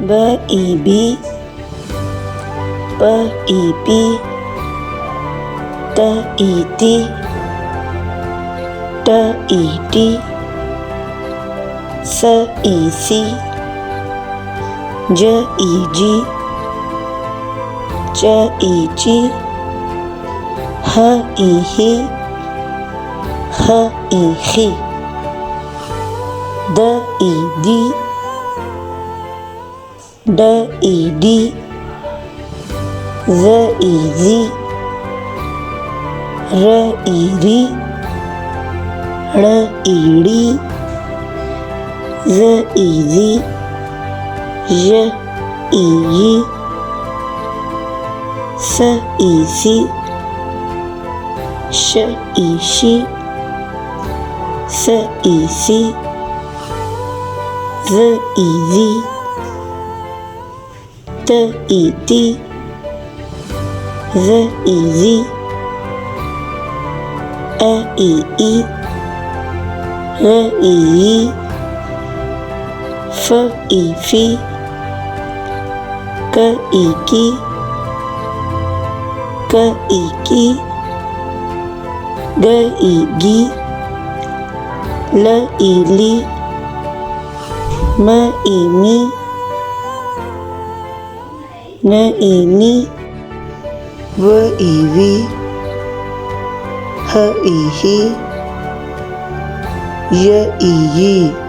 B I B P I P T I T T I T S I C J I J Ch I Ch H I H H I H D I D D I D Z I Z R I R R I D Z I Z J I J S I S Sh I Sh S I S Z I Z T I T Z I Z A I I R I I F I F K I K K I K G I G L I L M I M N I N V I V H I H J I J